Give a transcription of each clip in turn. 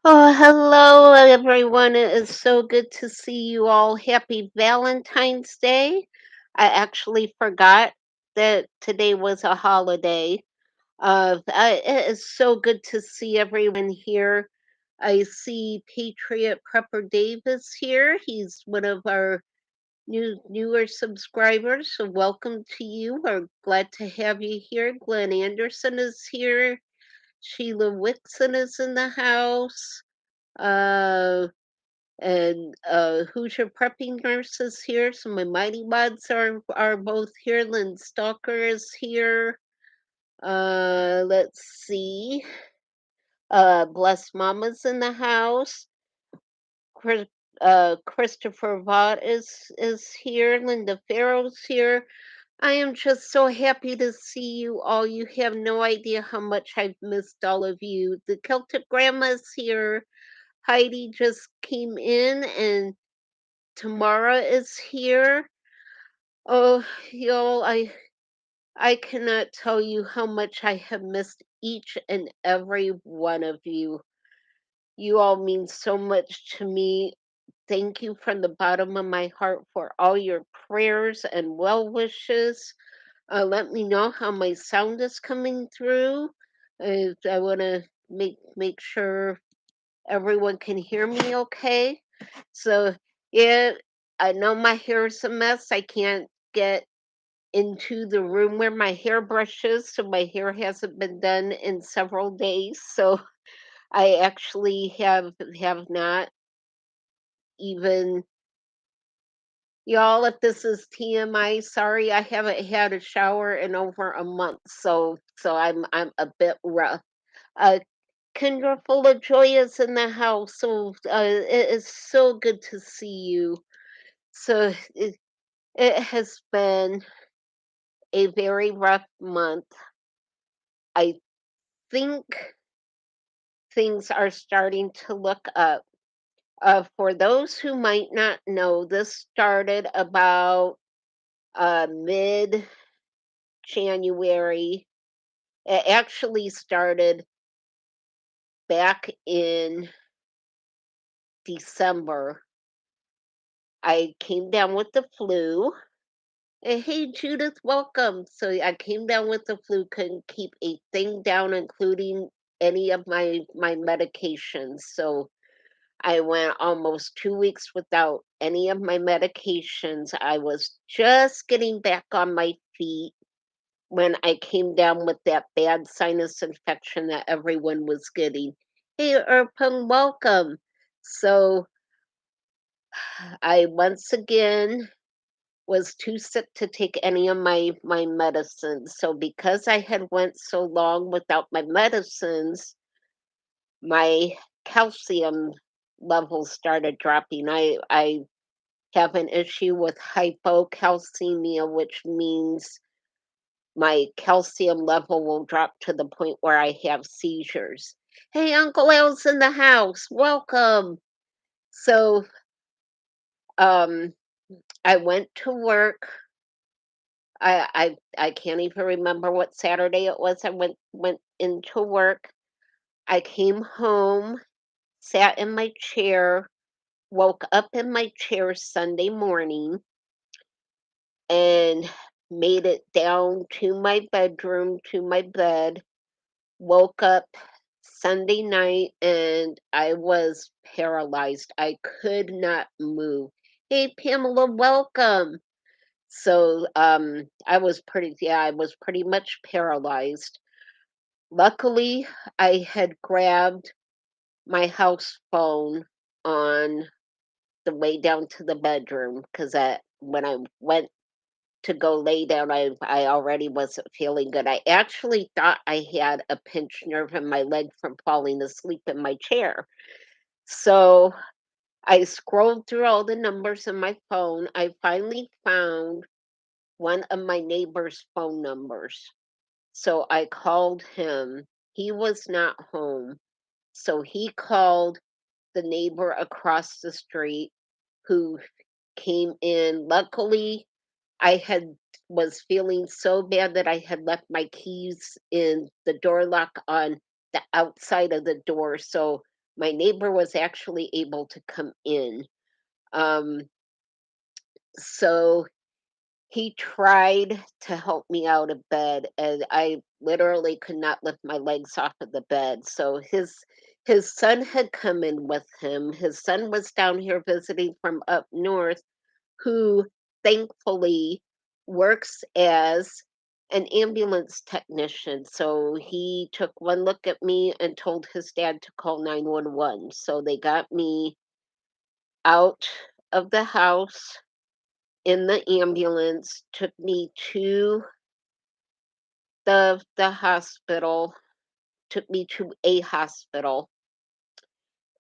Oh, hello, everyone. It is so good to see you all. Happy Valentine's Day. I actually forgot that today was a holiday. It is so good to see everyone here. I see Patriot Prepper Davis here. He's one of our newer subscribers, so welcome to you. We're glad to have you here. Glenn Anderson is here. Sheila Wixon is in the house. Uh, and Hoosier Prepping Nurse is here. So my Mighty Mods are both here. Lynn Stalker is here. Let's see. Blessed Mama's in the house. Chris, Christopher Vaught is here. Linda Farrow's here. I am just so happy to see you all. You have no idea how much I've missed all of you. The Celtic Grandma's here. Heidi just came in and Tamara is here. Oh, y'all, I cannot tell you how much I have missed each and every one of you. You all mean so much to me. Thank you from the bottom of my heart for all your prayers and well wishes. Let me know how my sound is coming through. I want to make sure everyone can hear me okay. So, yeah, I know my hair is a mess. I can't get into the room where my hairbrush is, so my hair hasn't been done in several days. So I actually have not even y'all, if this is TMI, sorry, I haven't had a shower in over a month, so I'm a bit rough. Uh Kendra Full of Joy is in the house, so it is so good to see you. So it has been a very rough month. I think things are starting to look up. For those who might not know, this started about mid January. It actually started back in December. I came down with the flu. Hey Judith, welcome. So I came down with the flu, couldn't keep a thing down, including any of my medications. So I went almost 2 weeks without any of my medications. I was just getting back on my feet when I came down with that bad sinus infection that everyone was getting. Hey Erpung, welcome. So I once again was too sick to take any of my medicines. So because I had went so long without my medicines, my calcium levels started dropping. I have an issue with hypocalcemia, which means my calcium level will drop to the point where I have seizures. Hey, Uncle Al's in the house. Welcome. So, um, I went to work. I can't even remember what Saturday it was. I went into work. I came home, sat in my chair, woke up in my chair Sunday morning, and made it down to my bedroom, to my bed, woke up Sunday night and I was paralyzed. I could not move. Hey Pamela, welcome. So I was pretty much paralyzed. Luckily, I had grabbed my house phone on the way down to the bedroom because when I went to go lay down, I already wasn't feeling good. I actually thought I had a pinched nerve in my leg from falling asleep in my chair. So I scrolled through all the numbers in my phone. I finally found one of my neighbor's phone numbers. So I called him. He was not home. So he called the neighbor across the street who came in. Luckily, I had was feeling so bad that I had left my keys in the door lock on the outside of the door. So my neighbor was actually able to come in. Um, so he tried to help me out of bed, and I literally could not lift my legs off of the bed. So his son had come in with him. His son was down here visiting from up north, who thankfully works as an ambulance technician. So he took one look at me and told his dad to call 911. So they got me out of the house in the ambulance, took me to the hospital, took me to a hospital,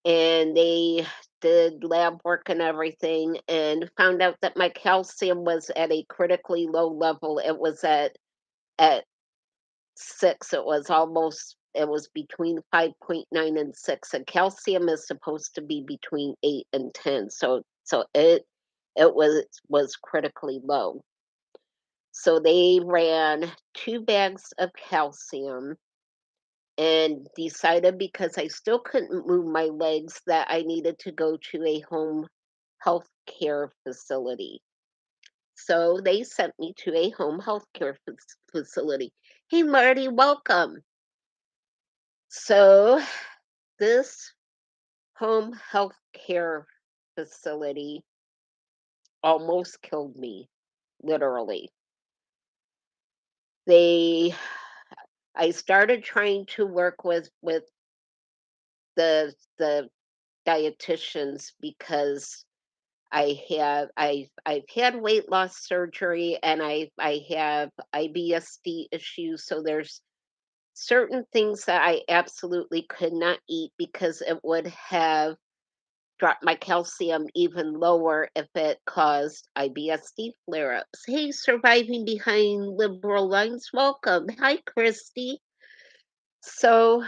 and they did lab work and everything and found out that my calcium was at a critically low level. It was at 6. It was between 5.9 and 6, and calcium is supposed to be between 8 and 10. So it was critically low. So they ran 2 bags of calcium and decided, because I still couldn't move my legs, that I needed to go to a home health care facility. So they sent me to a home health care facility. Hey, Marty, welcome. So this home health care facility almost killed me, literally. They I started trying to work with the dietitians because I've had weight loss surgery, and I have IBSD issues, so there's certain things that I absolutely could not eat because it would have dropped my calcium even lower if it caused IBSD flare-ups. Hey, surviving behind liberal lines, welcome. Hi, Christy. So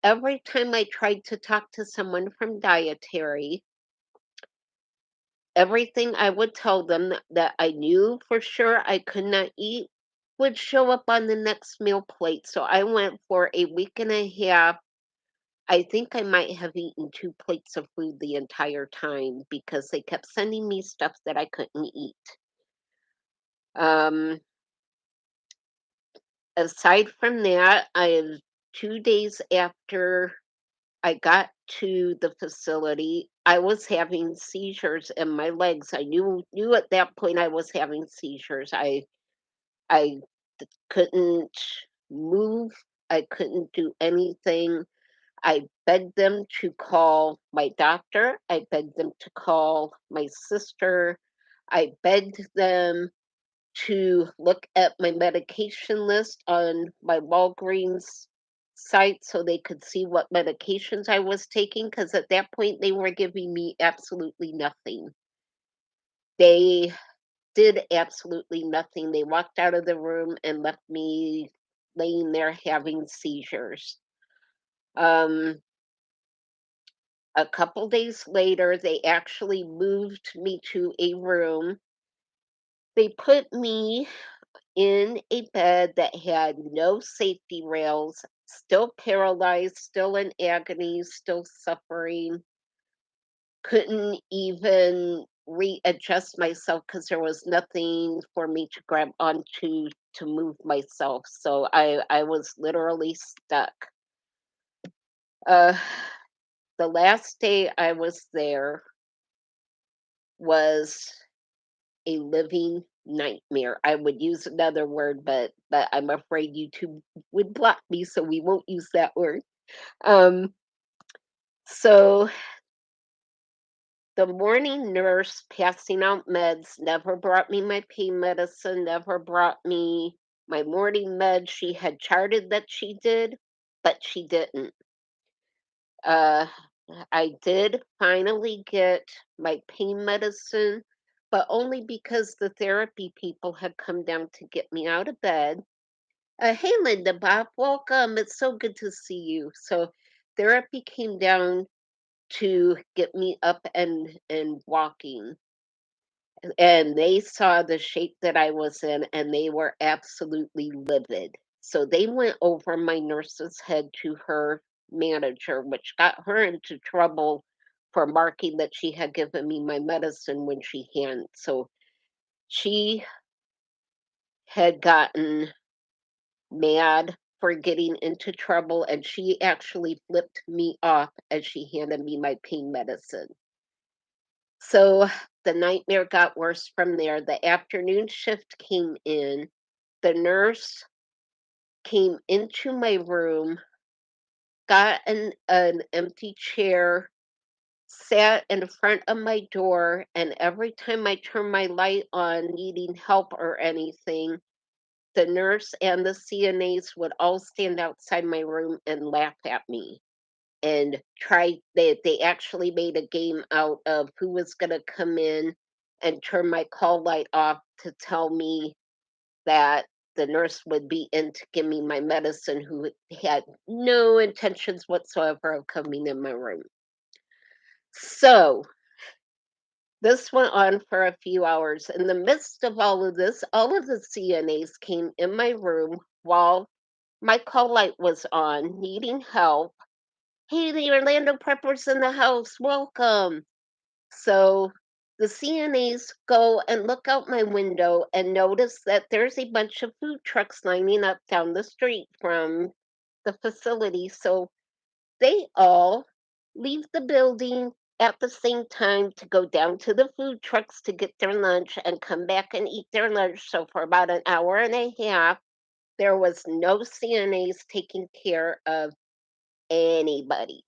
every time I tried to talk to someone from dietary, everything I would tell them that I knew for sure I could not eat would show up on the next meal plate. So I went for a week and a half. I think I might have eaten 2 plates of food the entire time because they kept sending me stuff that I couldn't eat. Um, Aside from that, 2 days after I got to the facility, I was having seizures in my legs. I knew at that point I was having seizures. I couldn't move. I couldn't do anything. I begged them to call my doctor. I begged them to call my sister. I begged them to look at my medication list on my Walgreens site so they could see what medications I was taking, because at that point they were giving me absolutely nothing. They did absolutely nothing. They walked out of the room and left me laying there having seizures. Um, a couple days later, they actually moved me to a room. They put me in a bed that had no safety rails, still paralyzed, still in agony, still suffering. Couldn't even readjust myself because there was nothing for me to grab onto to move myself. So I was literally stuck. Uh, the last day I was there was a living nightmare. I would use another word, but I'm afraid YouTube would block me, so we won't use that word. Um, so the morning nurse passing out meds never brought me my pain medicine, never brought me my morning meds. She had charted that she did, but she didn't. Uh, I did finally get my pain medicine, but only because the therapy people had come down to get me out of bed. Hey, Linda Bob, welcome. It's so good to see you. So, therapy came down to get me up and walking, and they saw the shape that I was in, and they were absolutely livid. So they went over my nurse's head to her manager, which got her into trouble for marking that she had given me my medicine when she hadn't. So she had gotten mad for getting into trouble, and she actually flipped me off as she handed me my pain medicine. So the nightmare got worse from there. The afternoon shift came in. The nurse came into my room, got an empty chair, sat in front of my door, and every time I turned my light on, needing help or anything, the nurse and the CNAs would all stand outside my room and laugh at me and they actually made a game out of who was gonna come in and turn my call light off to tell me that the nurse would be in to give me my medicine, who had no intentions whatsoever of coming in my room. So, this went on for a few hours. In the midst of all of this, all of the CNAs came in my room while my call light was on, needing help. "Hey, the Orlando Preppers in the house, welcome." So the CNAs go and look out my window and notice that there's a bunch of food trucks lining up down the street from the facility. So they all leave the building at the same time to go down to the food trucks to get their lunch and come back and eat their lunch. So for about an hour and a half, there was no CNAs taking care of anybody.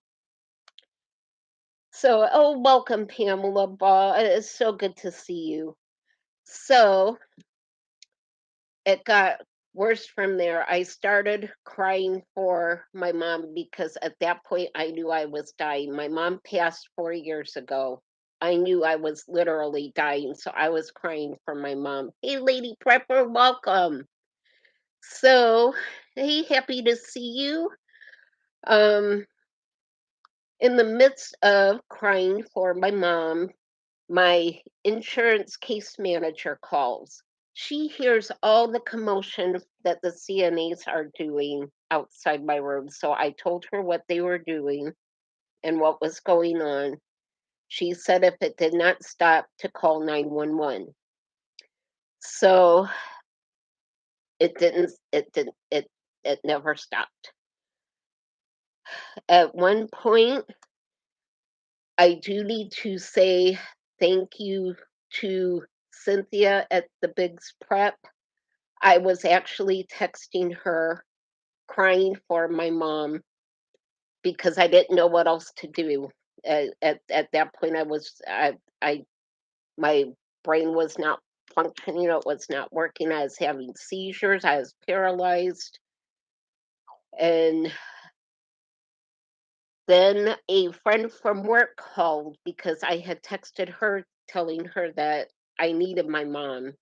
So, oh, welcome, Pamela Ball. It's so good to see you. So it got worse from there. I started crying for my mom because at that point I knew I was dying. My mom passed 4 years ago. I knew I was literally dying, so I was crying for my mom. Hey, Lady Prepper, welcome. So, hey, happy to see you. Um, in the midst of crying for my mom, my insurance case manager calls. She hears all the commotion that the CNAs are doing outside my room. So I told her what they were doing and what was going on. She said if it did not stop, to call 911. So it never stopped. At one point, I do need to say thank you to Cynthia at the Bigs Prep. I was actually texting her, crying for my mom because I didn't know what else to do. At that point, I my brain was not functioning. It was not working. I was having seizures. I was paralyzed, and then a friend from work called because I had texted her telling her that I needed my mom.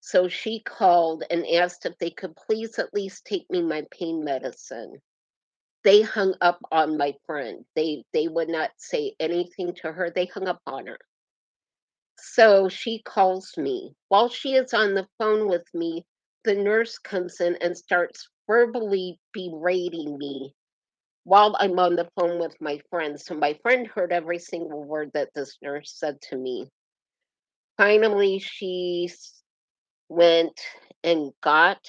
So she called and asked if they could please at least take me my pain medicine. They hung up on my friend. They would not say anything to her. They hung up on her. So she calls me. While she is on the phone with me, the nurse comes in and starts verbally berating me while I'm on the phone with my friend. So my friend heard every single word that this nurse said to me. Finally, went and got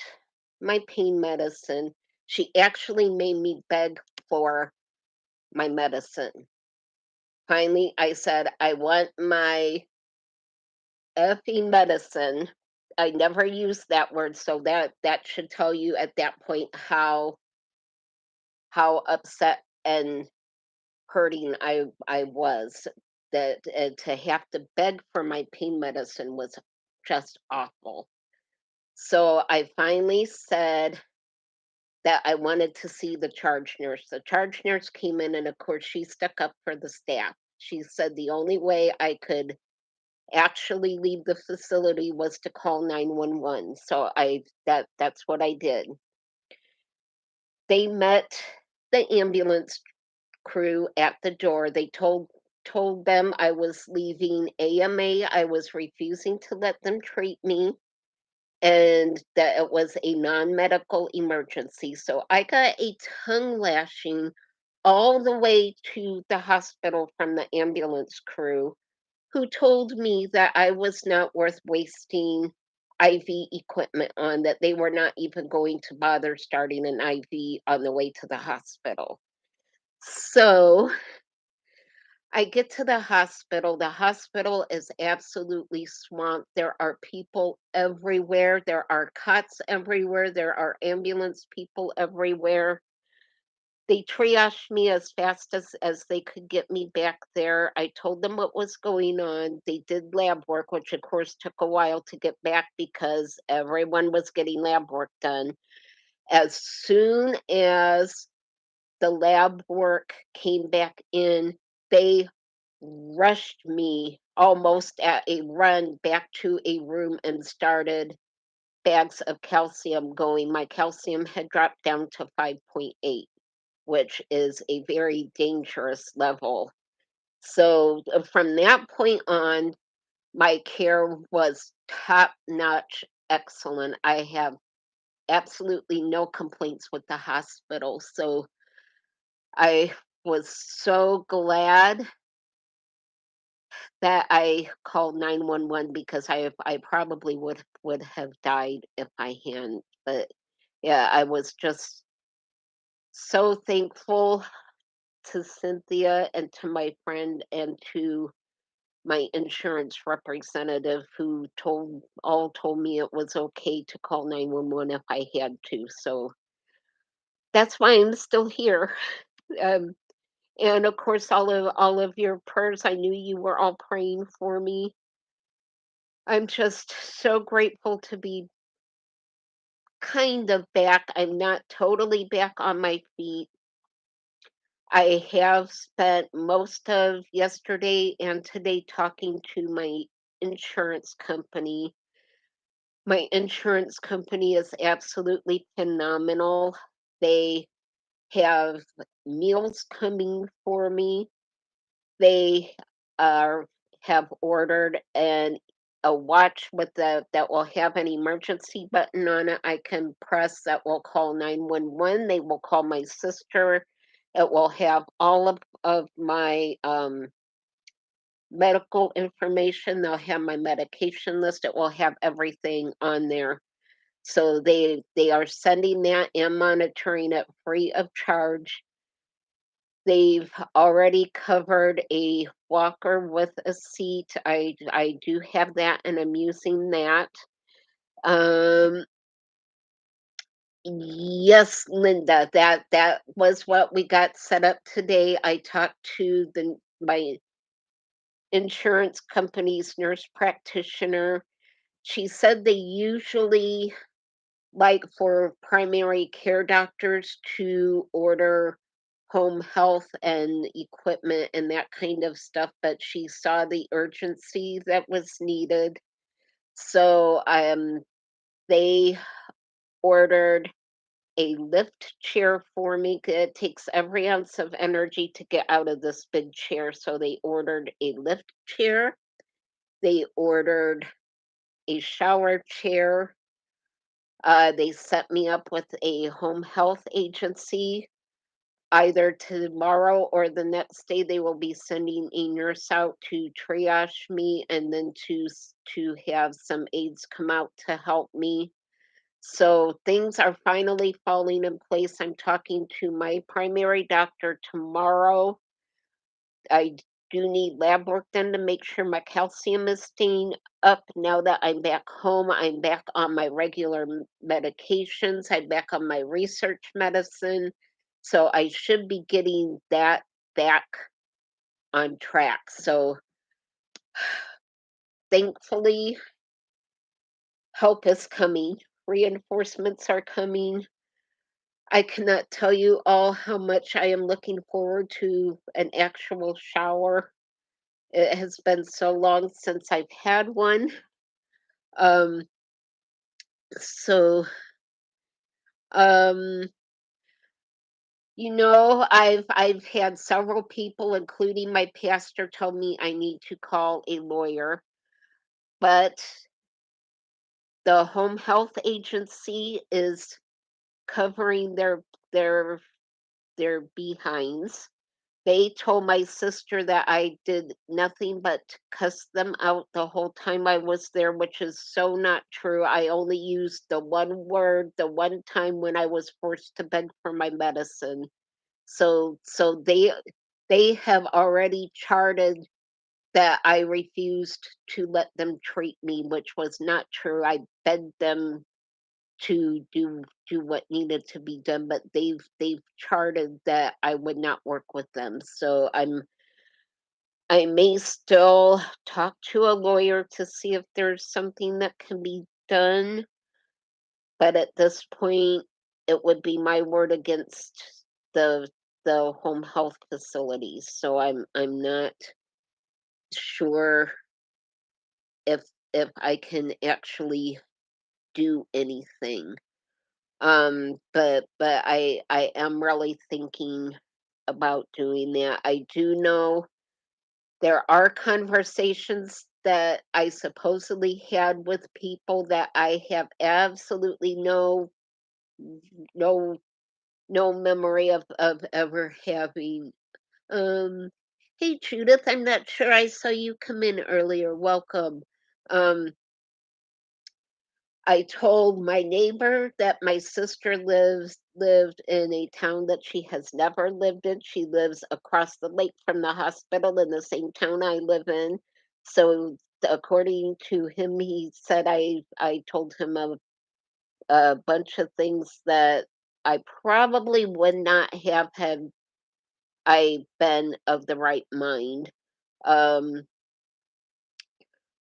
my pain medicine. She actually made me beg for my medicine. Finally, I said, "I want my effing medicine." I never used that word, so that should tell you at that point how upset and hurting I was. That to have to beg for my pain medicine was just awful. So I finally said that I wanted to see the charge nurse. The charge nurse came in, and of course, she stuck up for the staff. She said the only way I could actually leave the facility was to call 911. So that's what I did. They met the ambulance crew at the door. They told them I was leaving AMA. I was refusing to let them treat me. and that it was a non-medical emergency. So I got a tongue lashing all the way to the hospital from the ambulance crew, who told me that I was not worth wasting IV equipment on, that they were not even going to bother starting an IV on the way to the hospital. So I get to the hospital. The hospital is absolutely swamped. There are people everywhere. There are cots everywhere. There are ambulance people everywhere. They triaged me as fast as they could get me back there. I told them what was going on. They did lab work, which of course took a while to get back because everyone was getting lab work done. As soon as the lab work came back in, they rushed me almost at a run back to a room and started bags of calcium going. My calcium had dropped down to 5.8, which is a very dangerous level. So from that point on, my care was top notch, excellent. I have absolutely no complaints with the hospital. So I was so glad that I called 911 because I probably would have died if I hadn't. But yeah, I was just so thankful to Cynthia and to my friend and to my insurance representative who told me it was okay to call 911 if I had to. So that's why I'm still here. Um, and of course, all of your prayers. I knew you were all praying for me. I'm just so grateful to be kind of back. I'm not totally back on my feet. I have spent most of yesterday and today talking to my insurance company. My insurance company is absolutely phenomenal. They have meals coming for me. They are have ordered a watch with that will have an emergency button on it I can press that will call 911. They will call my sister. It will have all of my medical information. They'll have my medication list. It will have everything on there. So they are sending that and monitoring it free of charge. They've already covered a walker with a seat. I do have that and I'm using that. Um, yes, Linda, that was what we got set up today. I talked to the my insurance company's nurse practitioner. She said they usually like for primary care doctors to order home health and equipment and that kind of stuff, but she saw the urgency that was needed. So they ordered a lift chair for me. It takes every ounce of energy to get out of this big chair. So they ordered a lift chair. They ordered a shower chair. They set me up with a home health agency. Either tomorrow or the next day, they will be sending a nurse out to triage me and then to have some aides come out to help me. So things are finally falling in place. I'm talking to my primary doctor tomorrow. I do need lab work done to make sure my calcium is staying up. Now that I'm back home, I'm back on my regular medications. I'm back on my research medicine. So I should be getting that back on track. So thankfully, help is coming. Reinforcements are coming. I cannot tell you all how much I am looking forward to an actual shower. It has been so long since I've had one. Um, so, um, I've had several people, including my pastor, tell me I need to call a lawyer, but the home health agency is covering their their behinds. They told my sister that I did nothing but cuss them out the whole time I was there, which is so not true. I only used the one word the one time when I was forced to beg for my medicine. So they have already charted that I refused to let them treat me, which was not true. I begged them to do what needed to be done, but they've charted that I would not work with them. So I may still talk to a lawyer to see if there's something that can be done, but at this point it would be my word against the the home health facilities. So I'm not sure if if I can actually do anything. But I am really thinking about doing that. I do know there are conversations that I supposedly had with people that I have absolutely no no memory of ever having. Um, hey Judith, I'm not sure I saw you come in earlier. Welcome. Um, I told my neighbor that my sister lived in a town that she has never lived in. She lives across the lake from the hospital in the same town I live in. So according to him, he said I told him a bunch of things that I probably would not have had I been of the right mind. Um,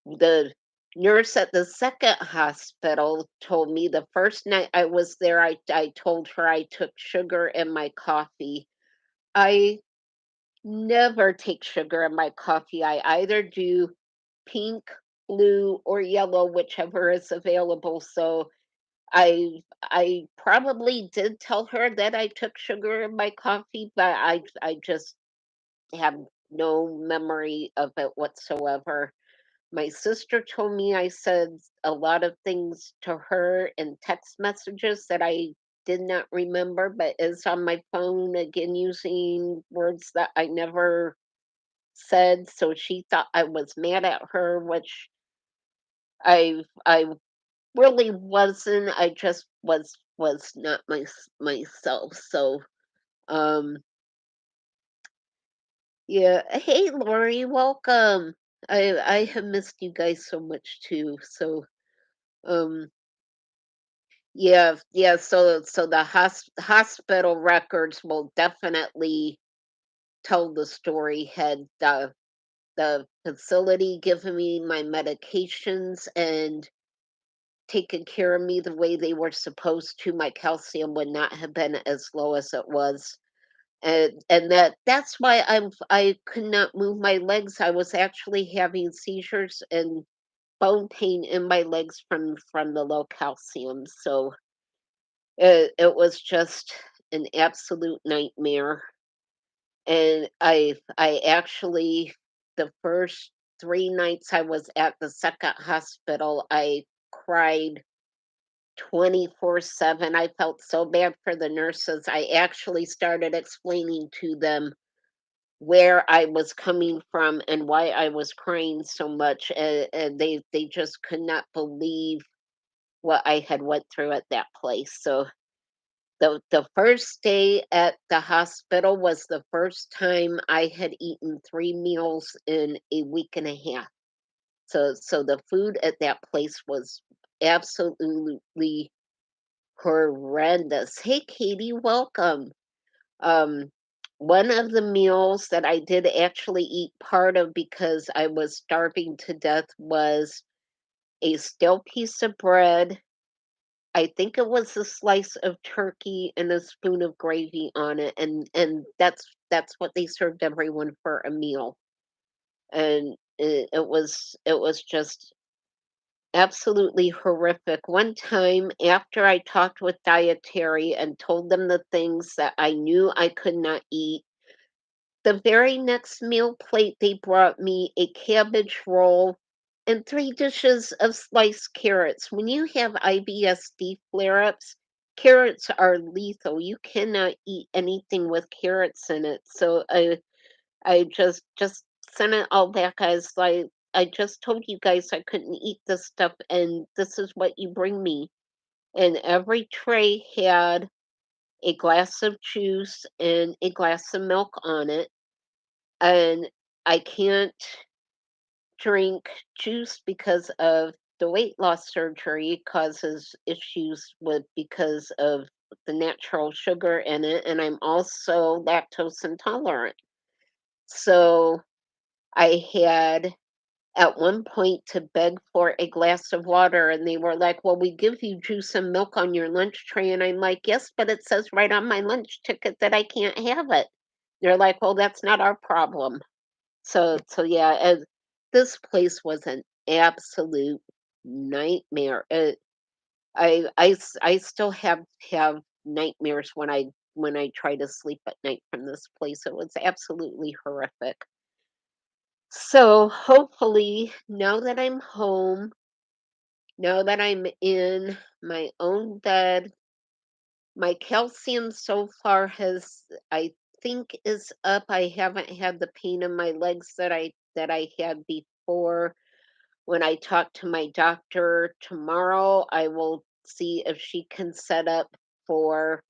the nurse at the second hospital told me the first night I was there, I told her I took sugar in my coffee. I never take sugar in my coffee. I either do pink, blue, or yellow, whichever is available. So I probably did tell her that I took sugar in my coffee, but I just have no memory of it whatsoever. My sister told me I said a lot of things to her in text messages that I did not remember, but is on my phone again using words that I never said. So she thought I was mad at her, which I really wasn't. I just was not myself. So um yeah. Hey Lori, welcome. I have missed you guys so much too. So um yeah, yeah, so the hospital records will definitely tell the story. Had the facility given me my medications and taken care of me the way they were supposed to, my calcium would not have been as low as it was. And that's why I could not move my legs. I was actually having seizures and bone pain in my legs from the low calcium. So it was just an absolute nightmare, and I actually the first 3 nights I was at the second hospital, I cried 24/7. I felt so bad for the nurses. I actually started explaining to them where I was coming from and why I was crying so much, and they just could not believe what I had went through at that place. So the first day at the hospital was the first time I had eaten 3 meals in a week and a half. So the food at that place was absolutely horrendous. Hey, Katie, welcome. Um, one of the meals that I did actually eat part of because I was starving to death was a stale piece of bread. I think it was a slice of turkey and a spoon of gravy on it, and that's what they served everyone for a meal. And it was just absolutely horrific. One time after I talked with dietary and told them the things that I knew I could not eat, the very next meal plate they brought me a cabbage roll and 3 dishes of sliced carrots. When you have IBS-D flare-ups, carrots are lethal. You cannot eat anything with carrots in it. So I just sent it all back. I was like, I just told you guys I couldn't eat this stuff, and this is what you bring me. And every tray had a glass of juice and a glass of milk on it. And I can't drink juice because of the weight loss surgery. It causes issues with because of the natural sugar in it, and I'm also lactose intolerant. So I had at one point to beg for a glass of water, and they were like, "Well, we give you juice and milk on your lunch tray." And I'm like, "Yes, but it says right on my lunch ticket that I can't have it." They're like, "Well, that's not our problem." So yeah, and this place was an absolute nightmare. I still have nightmares when I try to sleep at night from this place. It was absolutely horrific. So hopefully, now that I'm home, now that I'm in my own bed, my calcium so far has, I think, is up. I haven't had the pain in my legs that I had before. When I talk to my doctor tomorrow, I will see if she can set up for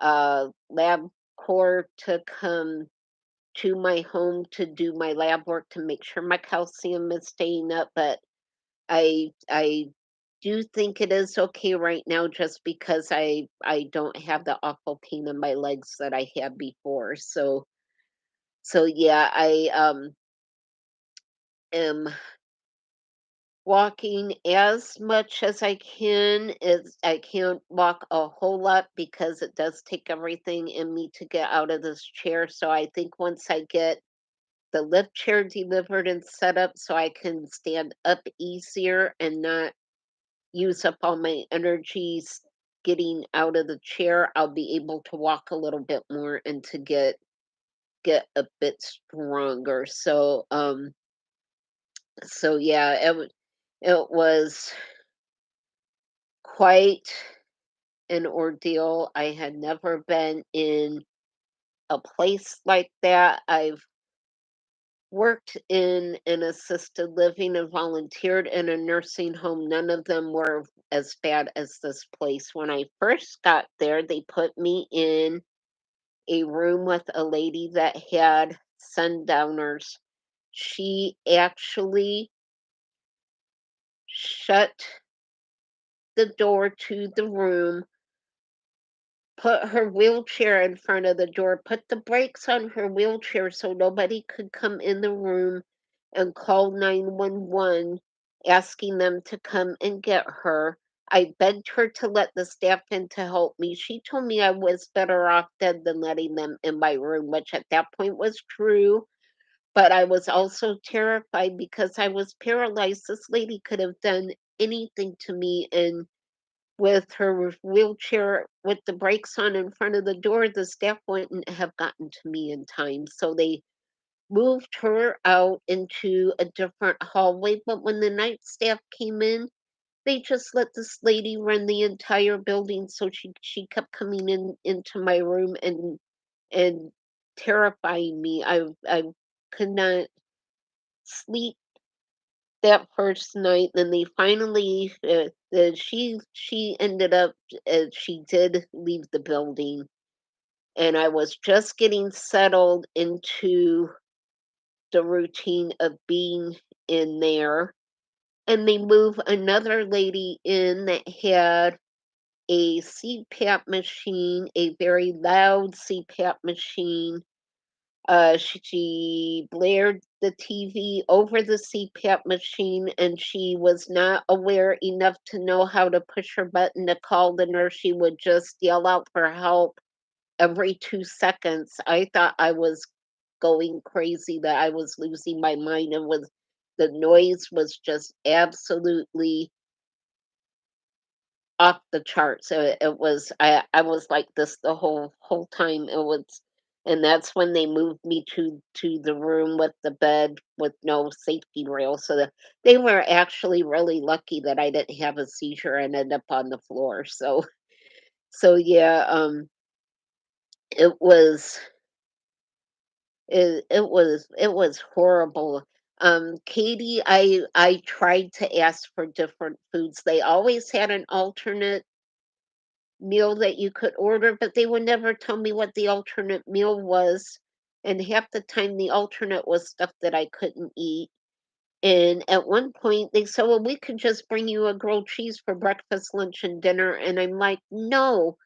LabCorp to come to my home to do my lab work to make sure my calcium is staying up. But I do think it is okay right now just because I don't have the awful pain in my legs that I had before. So yeah, I am walking as much as I can. Is I can't walk a whole lot because it does take everything in me to get out of this chair. So I think once I get the lift chair delivered and set up so I can stand up easier and not use up all my energies getting out of the chair, I'll be able to walk a little bit more and to get a bit stronger. So yeah, it was quite an ordeal. I had never been in a place like that. I've worked in an assisted living and volunteered in a nursing home. None of them were as bad as this place. When I first got there, they put me in a room with a lady that had sundowners. She actually shut the door to the room, put her wheelchair in front of the door, put the brakes on her wheelchair so nobody could come in the room, and call 911 asking them to come and get her. I begged her to let the staff in to help me. She told me I was better off dead than letting them in my room, which at that point was true. But I was also terrified because I was paralyzed. This lady could have done anything to me, and with her wheelchair with the brakes on in front of the door, the staff wouldn't have gotten to me in time. So they moved her out into a different hallway. But when the night staff came in, they just let this lady run the entire building. So she kept coming in into my room and terrifying me. I could not sleep that first night. Then they finally she ended up she did leave the building, and I was just getting settled into the routine of being in there, and they move another lady in that had a CPAP machine, a very loud CPAP machine. She blared the TV over the CPAP machine, and she was not aware enough to know how to push her button to call the nurse. She would just yell out for help every 2 seconds. I thought I was going crazy, that I was losing my mind, and was the noise was just absolutely off the charts. So it was I was like this the whole time. It was and that's when they moved me to the room with the bed with no safety rail, so that they were actually really lucky that I didn't have a seizure and end up on the floor. So yeah, it was it was horrible. Katie, I tried to ask for different foods. They always had an alternate meal that you could order, but they would never tell me what the alternate meal was. And half the time, the alternate was stuff that I couldn't eat. And at one point, they said, "Well, we could just bring you a grilled cheese for breakfast, lunch, and dinner." And I'm like, "No,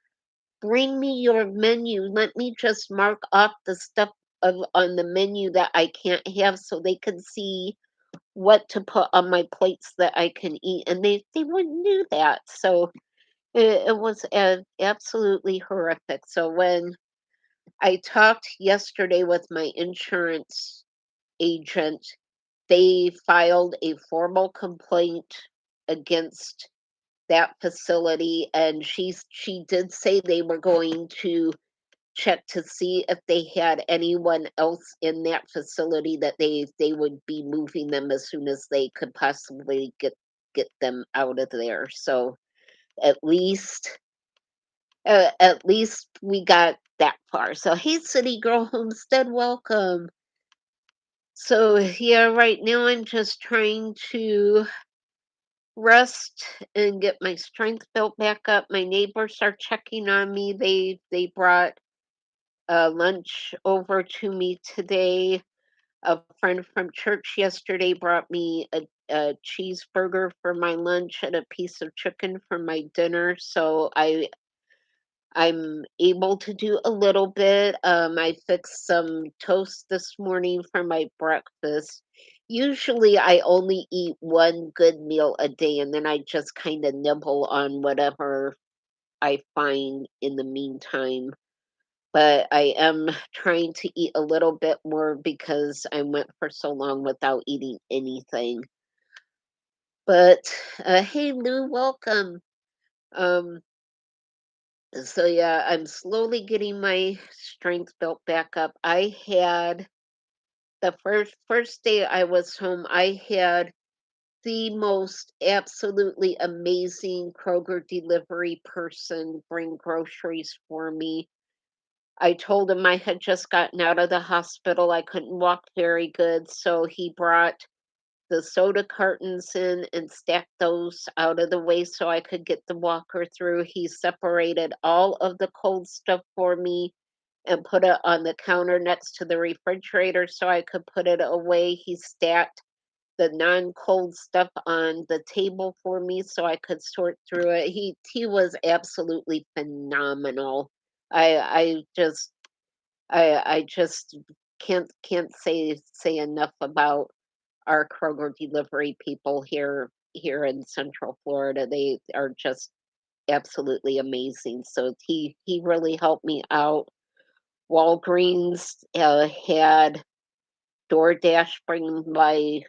bring me your menu. Let me just mark off the stuff on the menu that I can't have so they can see what to put on my plates that I can eat." And they wouldn't do that. So it was absolutely horrific. So when I talked yesterday with my insurance agent, they filed a formal complaint against that facility, and she did say they were going to check to see if they had anyone else in that facility that they would be moving them as soon as they could possibly get them out of there. So at least at least we got that far. So, hey, City Girl Homestead, welcome. So, yeah, right now I'm just trying to rest and get my strength built back up. My neighbors are checking on me. They brought lunch over to me today. A friend from church yesterday brought me a cheeseburger for my lunch and a piece of chicken for my dinner. So I'm able to do a little bit. I fixed some toast this morning for my breakfast. Usually, I only eat one good meal a day, and then I just kind of nibble on whatever I find in the meantime. But I am trying to eat a little bit more because I went for so long without eating anything. But hey, Lou, welcome. Um, So yeah, I'm slowly getting my strength built back up. I had the first day I was home, I had the most absolutely amazing Kroger delivery person bring groceries for me. I told him I had just gotten out of the hospital. I couldn't walk very good, so he brought the soda cartons in and stacked those out of the way so I could get the walker through. He separated all of the cold stuff for me and put it on the counter next to the refrigerator so I could put it away. He stacked the non-cold stuff on the table for me so I could sort through it. He was absolutely phenomenal. I just I just can't say enough about our Kroger delivery people here in Central Florida. They are just absolutely amazing. So he really helped me out. Walgreens had DoorDash bring my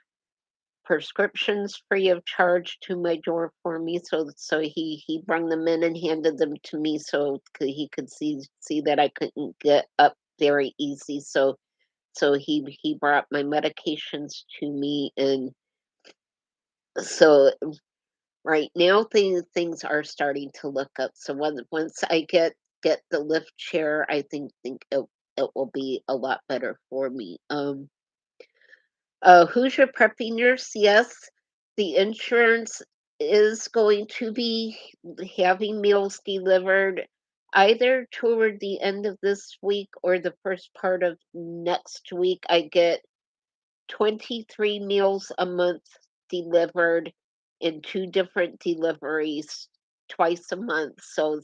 prescriptions free of charge to my door for me. So he brought them in and handed them to me so he could see that I couldn't get up very easy. So he brought my medications to me, and so right now things are starting to look up. So once I get the lift chair, I think it will be a lot better for me. Who's your preppy nurse? Yes, the insurance is going to be having meals delivered either toward the end of this week or the first part of next week. I get 23 meals a month delivered in two different deliveries twice a month. So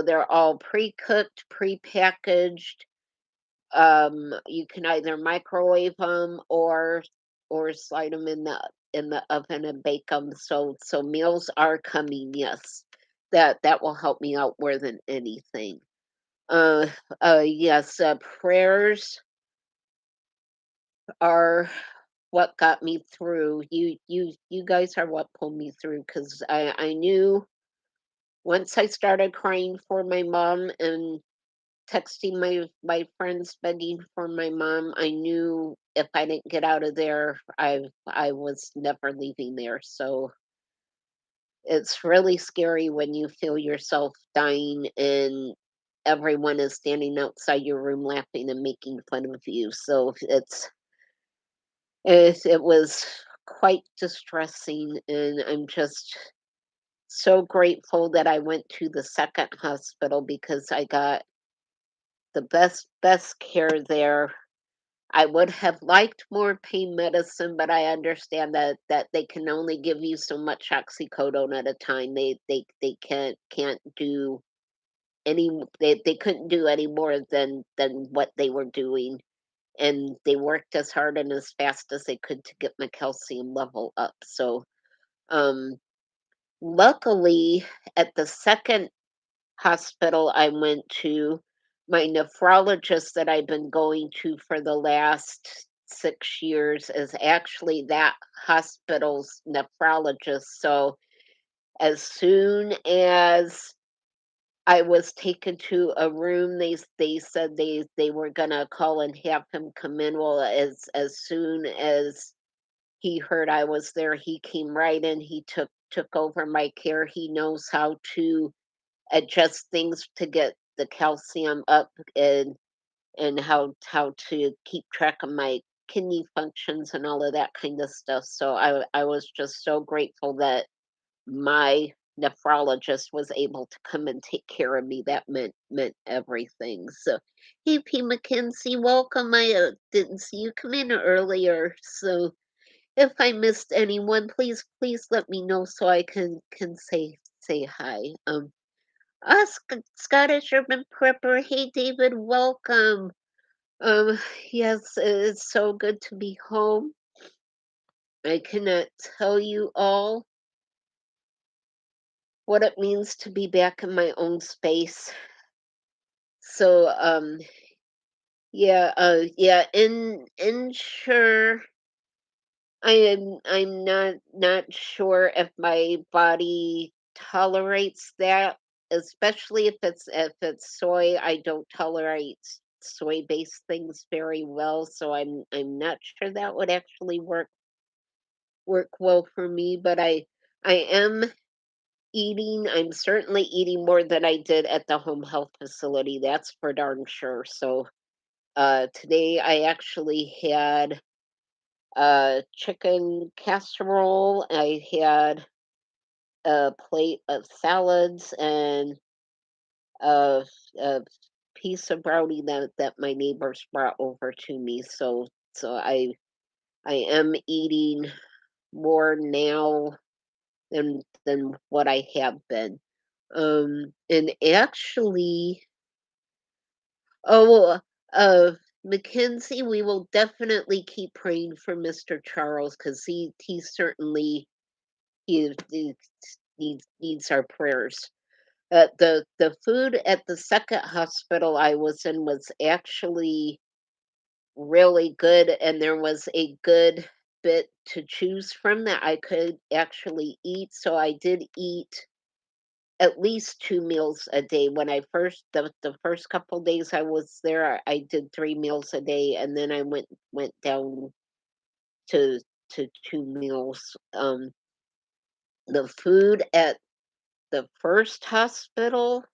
they're all pre-cooked, pre-packaged. You can either microwave them or slide them in the oven and bake them. So meals are coming. Yes, that will help me out more than anything. Uh, yes, prayers are what got me through. You guys are what pulled me through because I knew once I started crying for my mom and texting my friends begging for my mom. I knew if I didn't get out of there, I was never leaving there. So it's really scary when you feel yourself dying and everyone is standing outside your room laughing and making fun of you. So it was quite distressing, and I'm just so grateful that I went to the second hospital because I got the best care there. I would have liked more pain medicine, but I understand that they can only give you so much oxycodone at a time. They can't do they couldn't do any more than what they were doing, and they worked as hard and as fast as they could to get my calcium level up. So, um, luckily, at the second hospital I went to, my nephrologist that I've been going to for the last 6 years is actually that hospital's nephrologist. So, as soon as I was taken to a room, they said they were gonna call and have him come in. Well, as soon as he heard I was there, he came right in. He took over my care. He knows how to adjust things to get the calcium up, and how to keep track of my kidney functions and all of that kind of stuff. So I was just so grateful that my nephrologist was able to come and take care of me. That meant everything. So, hey, P. McKenzie, welcome. I didn't see you come in earlier, so if I missed anyone, please let me know so I can say hi. Scottish Urban Prepper. Hey, David, welcome. Um, yes, it's so good to be home. I cannot tell you all what it means to be back in my own space. So, yeah, in sure, I'm not sure if my body tolerates that, especially if it's soy. I don't tolerate soy-based things very well, so I'm not sure that would actually work well for me, but I am eating. I'm certainly eating more than I did at the home health facility, that's for darn sure. So, today I actually had chicken casserole. I had a plate of salads and a, a piece of brownie that my neighbors brought over to me. So I am eating more now than what I have been. And actually, oh, uh, Mackenzie, we will definitely keep praying for Mr. Charles because he certainly he needs our prayers. The food at the second hospital I was in was actually really good, and there was a good bit to choose from that I could actually eat. So I did eat at least 2 meals a day. When I first the first couple days I was there, I did 3 meals a day, and then I went down to 2 meals. The food at the first hospital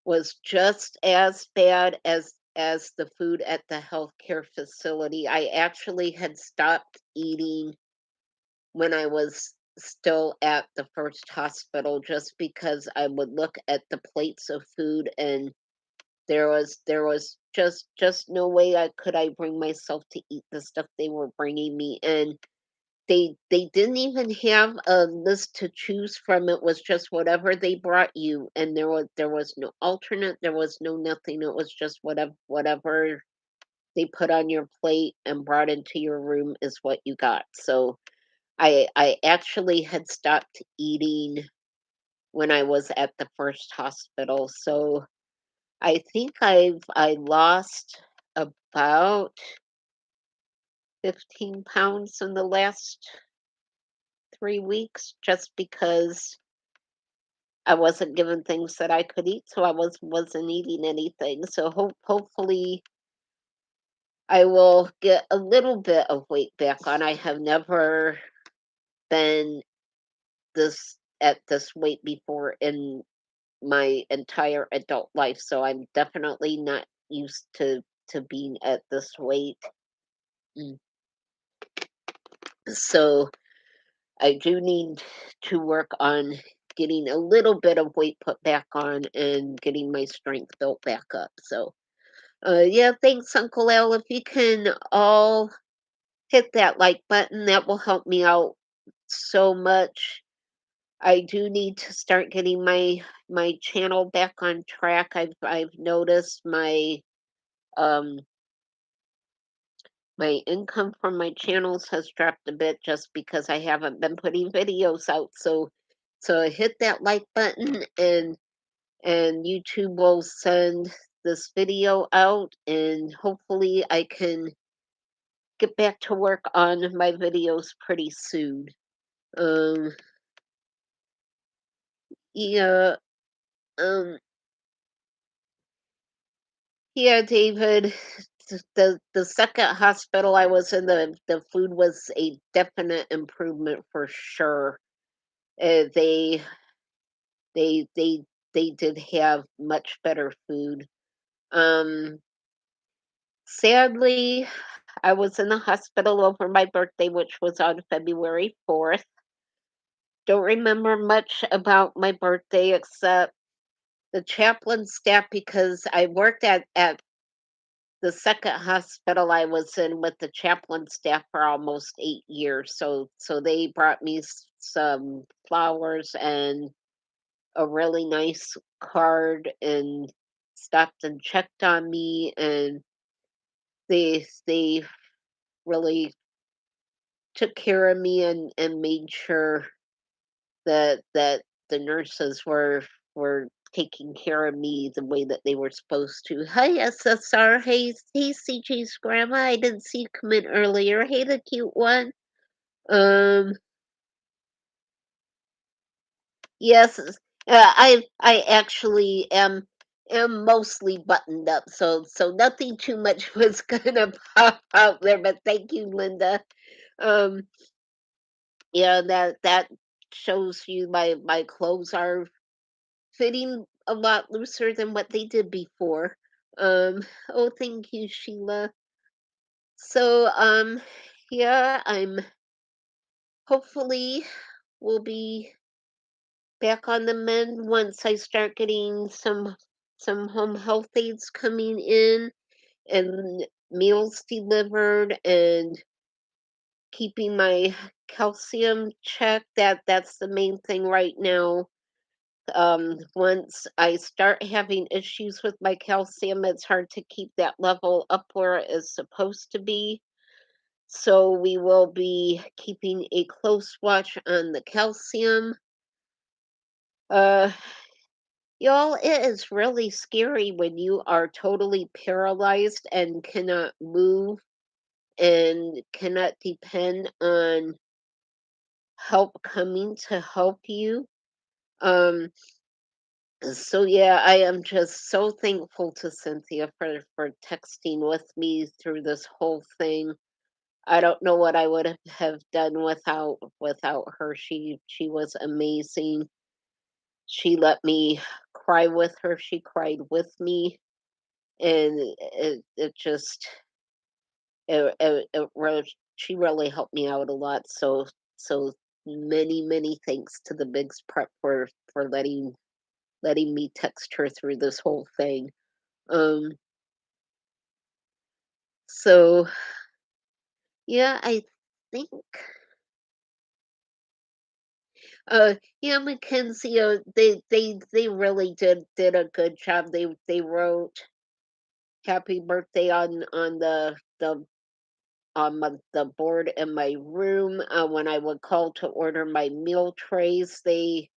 was just as bad as the food at the healthcare facility. I actually had stopped eating when I was still at the first hospital just because I would look at the plates of food, and there was just no way I bring myself to eat the stuff they were bringing me, and they didn't even have a list to choose from. It was just whatever they brought you, and there was no alternate, there was no nothing. It was just whatever they put on your plate and brought into your room is what you got. So I actually had stopped eating when I was at the first hospital. So I think I lost about 15 pounds in the last 3 weeks just because I wasn't given things that I could eat, so I wasn't eating anything. So hopefully I will get a little bit of weight back on. I have never been this weight before in my entire adult life, so I'm definitely not used to being at this weight. Mm. So I do need to work on getting a little bit of weight put back on and getting my strength built back up. So, yeah, thanks, Uncle Al. If you can all hit that like button, that will help me out so much. I do need to start getting my channel back on track. I've noticed um my income from my channels has dropped a bit just because I haven't been putting videos out. So hit that like button and YouTube will send this video out and hopefully I can get back to work on my videos pretty soon. Um yeah, um yeah, David. The second hospital I was in, the food was a definite improvement for sure. Uh, they they they they did have much better food. Um, Sadly, I was in the hospital over my birthday, which was on February 4th. Don't remember much about my birthday except the chaplain staff because I worked at the second hospital I was in with the chaplain staff for almost 8 years. So they brought me some flowers and a really nice card and stopped and checked on me and they really took care of me and made sure that the nurses were taking care of me the way that they were supposed to. Hi SSR, hey CJ's grandma. I didn't see you come in earlier. Hey the cute one. Um yes, I actually am mostly buttoned up, so nothing too much was gonna pop out there, but thank you, Linda. Um yeah, that shows you my clothes are fitting a lot looser than what they did before. Oh, thank you, Sheila. So, yeah, I'm hopefully will be back on the mend once I start getting some home health aides coming in and meals delivered and keeping my calcium checked. That's the main thing right now. Once I start having issues with my calcium, it's hard to keep that level up where it is supposed to be. So we will be keeping a close watch on the calcium. Uh, y'all, it is really scary when you are totally paralyzed and cannot move and cannot depend on help coming to help you. Um, So yeah, I am just so thankful to Cynthia for texting with me through this whole thing. I don't know what I would have done without her. She was amazing. She let me cry with her. She cried with me, and it just it really, she really helped me out a lot. So many thanks to the Bigs Prep for letting me text her through this whole thing. Um, so yeah, I think yeah, Mackenzie, they really did a good job. They wrote happy birthday on the board in my room. When I would call to order my meal trays, they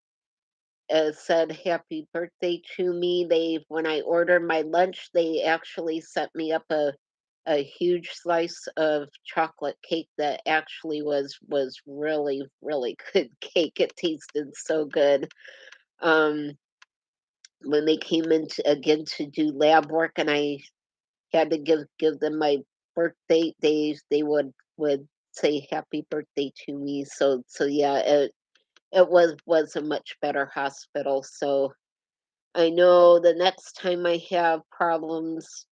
said happy birthday to me. They when I ordered my lunch, they actually sent me up a huge slice of chocolate cake that actually was really good cake. It tasted so good. um, when they came in again to do lab work, and I had to give them my birthday, they would say happy birthday to me. So yeah, it was a much better hospital. So I know the next time I have problems,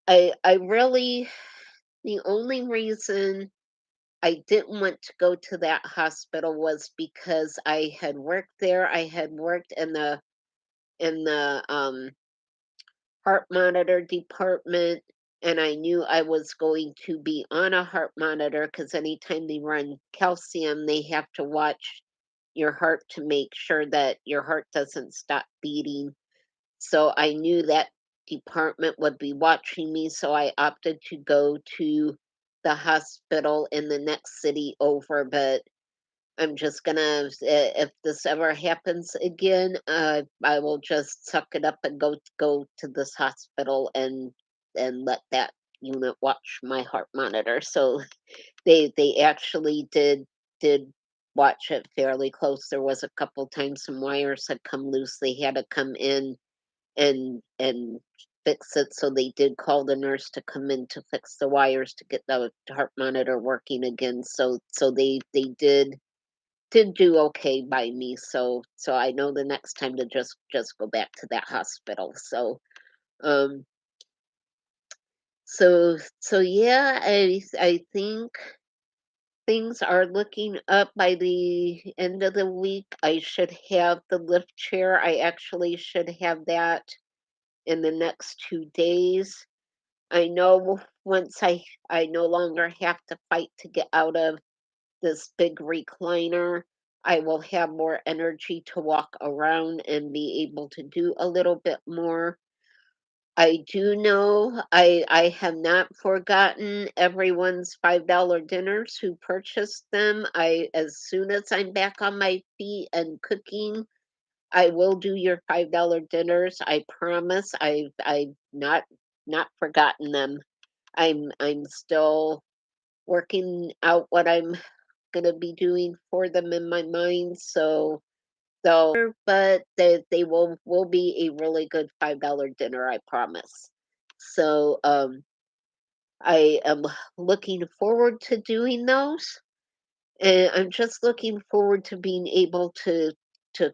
I really the only reason I didn't want to go to that hospital was because I had worked there. I had worked in the heart monitor department, and I knew I was going to be on a heart monitor because anytime they run calcium, they have to watch your heart to make sure that your heart doesn't stop beating. So I knew that department would be watching me, so I opted to go to the hospital in the next city over. But I'm just gonna, if this ever happens again, I will just suck it up and go to this hospital and let that unit watch my heart monitor. So they actually did watch it fairly close. There was a couple times some wires had come loose. They had to come in and fix it. So they did call the nurse to come in to fix the wires to get the heart monitor working again. So they did do okay by me. So I know the next time to just go back to that hospital. Um so yeah, I think things are looking up. By the end of the week, I should have the lift chair. I actually should have that in the next 2 days. I know once I no longer have to fight to get out of this big recliner, I will have more energy to walk around and be able to do a little bit more. I do know I have not forgotten everyone's $5 dinners who purchased them. I As soon as I'm back on my feet and cooking, I will do your $5 dinners. I promise. I've not forgotten them. I'm still working out what I'm gonna be doing for them in my mind. But they will be a really good $5 dinner, I promise. So I am looking forward to doing those, and I'm just looking forward to being able to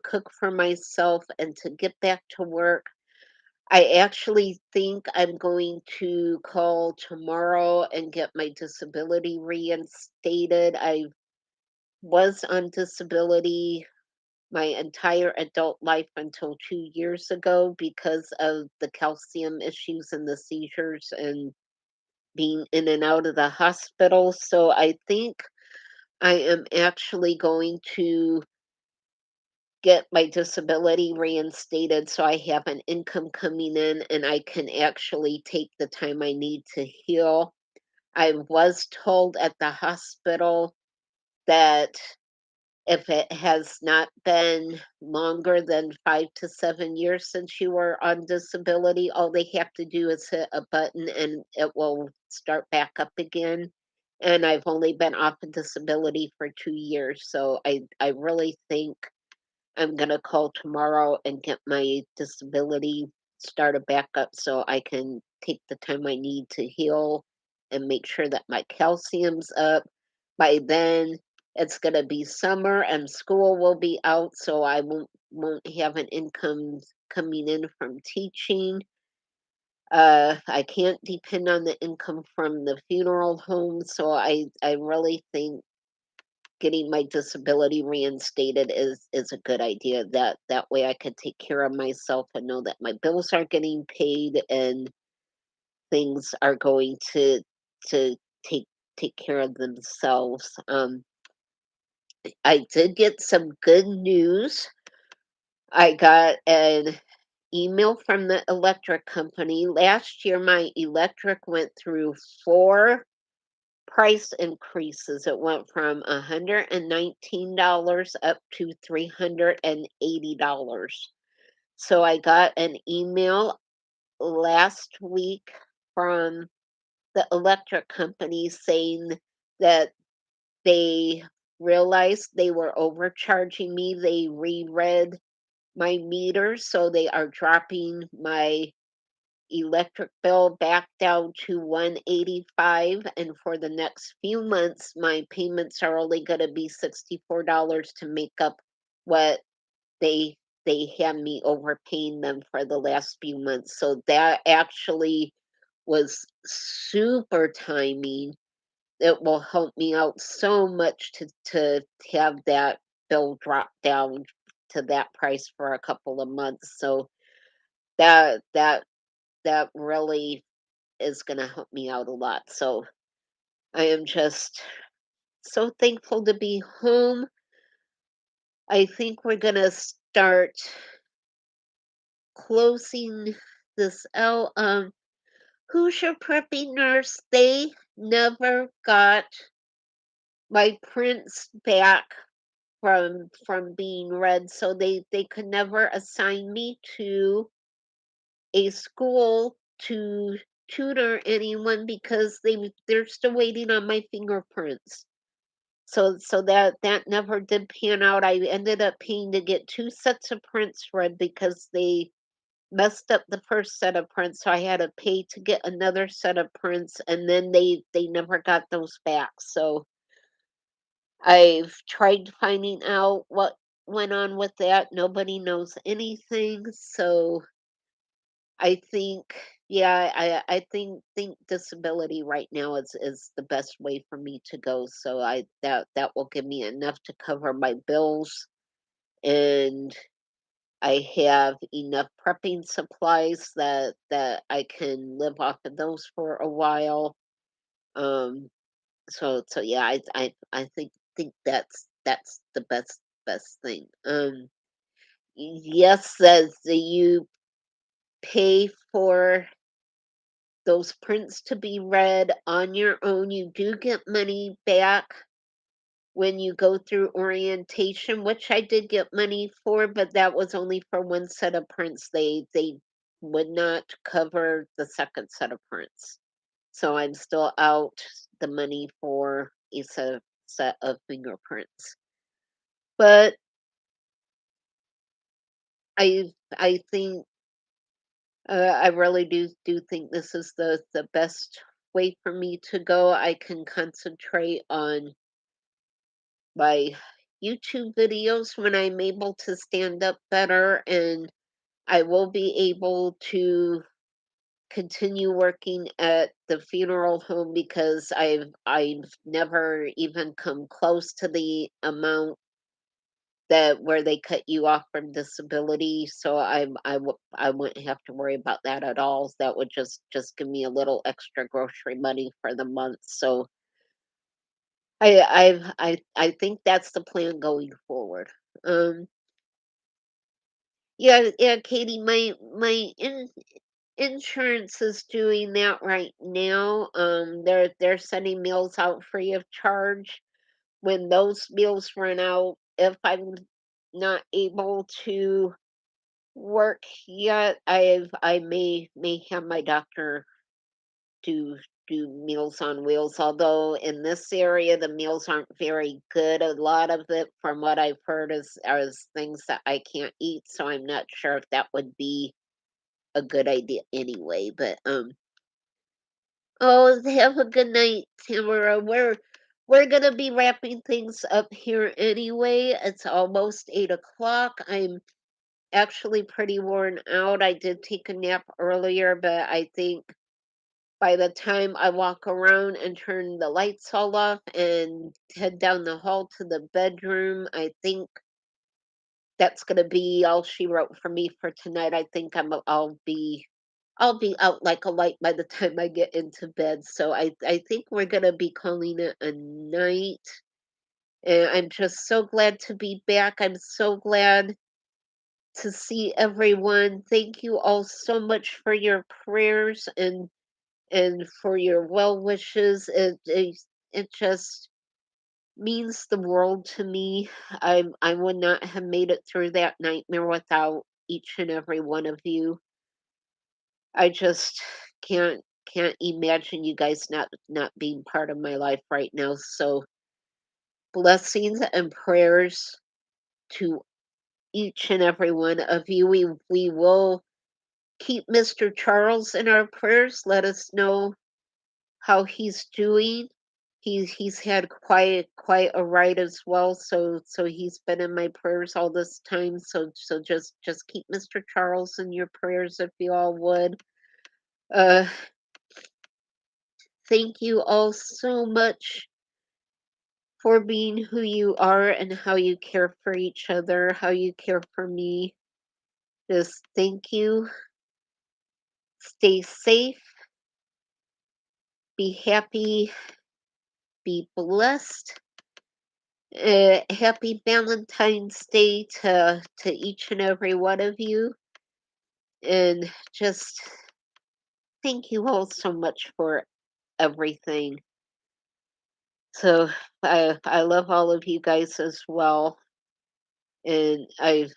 cook for myself and to get back to work. I actually think I'm going to call tomorrow and get my disability reinstated. I was on disability my entire adult life until 2 years ago because of the calcium issues and the seizures and being in and out of the hospital. So I think I am actually going to get my disability reinstated so I have an income coming in and I can actually take the time I need to heal. I was told at the hospital that if it has not been longer than 5 to 7 years since you were on disability, all they have to do is hit a button and it will start back up again. And I've only been off of disability for 2 years. So I really think I'm gonna call tomorrow and get my disability started back up so I can take the time I need to heal and make sure that my calcium's up. By then, it's gonna be summer and school will be out, so I won't have an income coming in from teaching. I can't depend on the income from the funeral home, so I really think getting my disability reinstated is a good idea. That way I could take care of myself and know that my bills are getting paid and things are going to take take care of themselves. I did get some good news. I got an email from the electric company. Last year my electric went through four price increases. It went from $119 up to $380. So I got an email last week from the electric company saying that they realized they were overcharging me. They reread my meter, so they are dropping my electric bill back down to 185, and for the next few months my payments are only going to be $64 to make up what they they had me overpaying them for the last few months. So that actually was super timing. It will help me out so much to have that bill drop down to that price for a couple of months. So that really is going to help me out a lot. So I am just so thankful to be home. I think we're going to start closing this out. Who's your preppy nurse? They never got my prints back from being read, so they could never assign me to a school to tutor anyone because they're still waiting on my fingerprints. So that never did pan out. I ended up paying to get 2 sets of prints read because they messed up the first set of prints, so I had to pay to get another set of prints, and then they never got those back. So I've tried finding out what went on with that. Nobody knows anything. So I think, yeah, I think disability right now is the best way for me to go. So that will give me enough to cover my bills, and I have enough prepping supplies that I can live off of those for a while. Um, so yeah, I think that's the best thing. Yes, says that you pay for those prints to be read on your own. You do get money back when you go through orientation, which I did get money for, but that was only for one set of prints. They would not cover the second set of prints. So I'm still out the money for a set of fingerprints. But I think I really do think this is the best way for me to go. I can concentrate on my YouTube videos when I'm able to stand up better, and I will be able to continue working at the funeral home because I've never even come close to the amount that where they cut you off from disability. So I wouldn't have to worry about that at all. That would just give me a little extra grocery money for the month. So I think that's the plan going forward. Um, yeah, Katie, my insurance is doing that right now. They're sending meals out free of charge. When those meals run out, if I'm not able to work yet, I may have my doctor do do Meals on Wheels, although in this area the meals aren't very good. A lot of it, from what I've heard, is things that I can't eat, so I'm not sure if that would be a good idea anyway. But oh, have a good night, Tamara. We're gonna be wrapping things up here anyway. It's almost 8 o'clock. I'm actually pretty worn out. I did take a nap earlier, but I think by the time I walk around and turn the lights all off and head down the hall to the bedroom, I think that's gonna be all she wrote for me for tonight. I think I'll be out like a light by the time I get into bed. So I think we're gonna be calling it a night. And I'm just so glad to be back. I'm so glad to see everyone. Thank you all so much for your prayers and for your well wishes. It just means the world to me. I would not have made it through that nightmare without each and every one of you. I just can't imagine you guys not being part of my life right now. So blessings and prayers to each and every one of you. We will keep Mr. Charles in our prayers. Let us know how he's doing. He's had quite a ride as well, so he's been in my prayers all this time. So just keep Mr. Charles in your prayers if you all would. Uh, thank you all so much for being who you are and how you care for each other, how you care for me. Just thank you. Stay safe, be happy, be blessed. Happy Valentine's Day to each and every one of you, and just thank you all so much for everything. So I love all of you guys as well, and I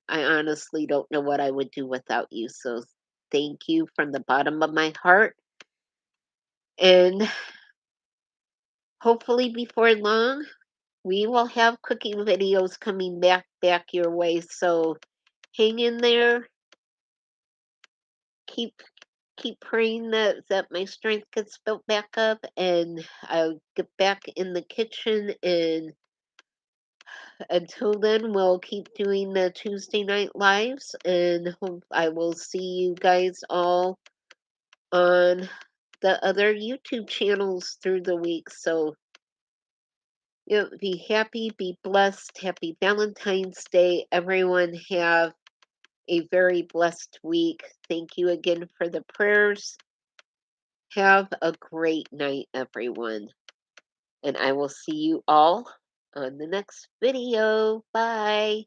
honestly don't know what I would do without you. So thank you from the bottom of my heart, and hopefully before long we will have cooking videos coming back your way. So hang in there. Keep keep praying that my strength gets built back up and I'll get back in the kitchen, and until then we'll keep doing the Tuesday night lives, and hope I will see you guys all on the other YouTube channels through the week. So be happy, be blessed, happy Valentine's Day. Everyone have a very blessed week. Thank you again for the prayers. Have a great night, everyone. And I will see you all on the next video. Bye.